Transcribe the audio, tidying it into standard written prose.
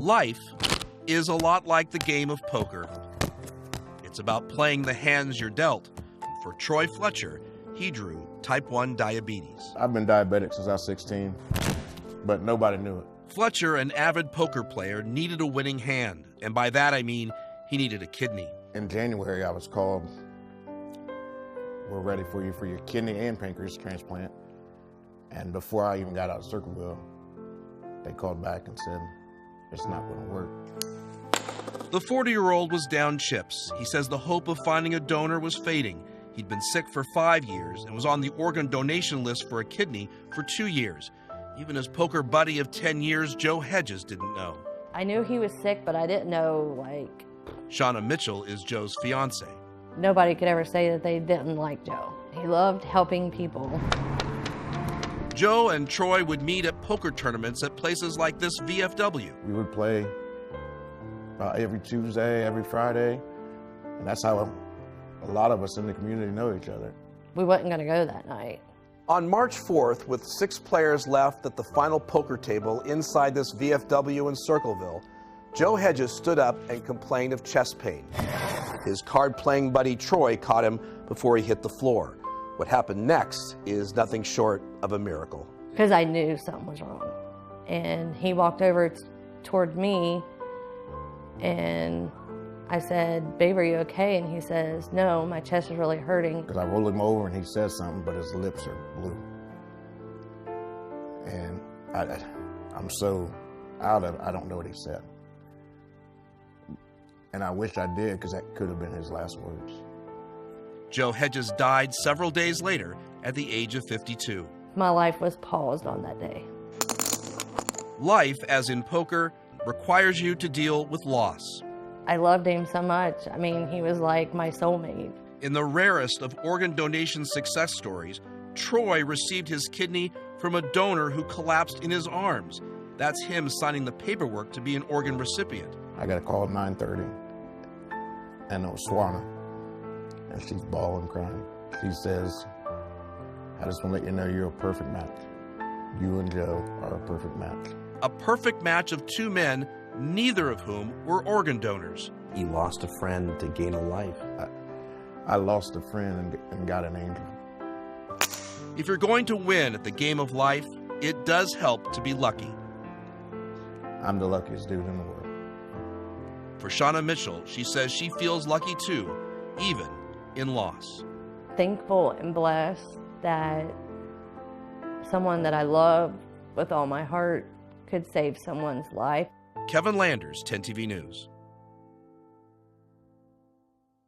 Life is a lot like the game of poker. It's about playing the hands you're dealt. For Troy Fletcher, he drew type 1 diabetes. I've been diabetic since I was 16, but nobody knew it. Fletcher, an avid poker player, needed a winning hand, and by that I mean he needed a kidney. In January, I was called, "We're ready for you for your kidney and pancreas transplant." And before I even got out of Circleville, they called back and said, "It's not going to work." The 40-year-old was down chips. He says the hope of finding a donor was fading. He'd been sick for 5 years and was on the organ donation list for a kidney for 2 years. Even his poker buddy of 10 years, Joe Hedges, didn't know. I knew he was sick, but I didn't know, Shauna Mitchell is Joe's fiance. Nobody could ever say that they didn't like Joe. He loved helping people. Joe and Troy would meet at poker tournaments at places like this VFW. We would play every Tuesday, every Friday, and that's how a lot of us in the community know each other. We wasn't going to go that night. On March 4th, with 6 players left at the final poker table inside this VFW in Circleville, Joe Hedges stood up and complained of chest pain. His card-playing buddy Troy caught him before he hit the floor. What happened next is nothing short of a miracle. Because I knew something was wrong. And he walked over toward me, and I said, "Babe, are you okay?" And he says, "No, my chest is really hurting." Because I rolled him over and he says something, but his lips are blue. And I'm so out of it, I don't know what he said. And I wish I did, because that could have been his last words. Joe Hedges died several days later at the age of 52. My life was paused on that day. Life, as in poker, requires you to deal with loss. I loved him so much. I mean, he was like my soulmate. In the rarest of organ donation success stories, Troy received his kidney from a donor who collapsed in his arms. That's him signing the paperwork to be an organ recipient. I got a call at 9:30, and it was Swana, and she's bawling, crying. She says, "I just want to let you know you're a perfect match. You and Joe are a perfect match." A perfect match of 2 men, neither of whom were organ donors. You lost a friend to gain a life. I lost a friend and got an angel. If you're going to win at the game of life, it does help to be lucky. I'm the luckiest dude in the world. For Shauna Mitchell, she says she feels lucky too, even in loss. Thankful and blessed that someone that I love with all my heart could save someone's life. Kevin Landers, 10 TV News.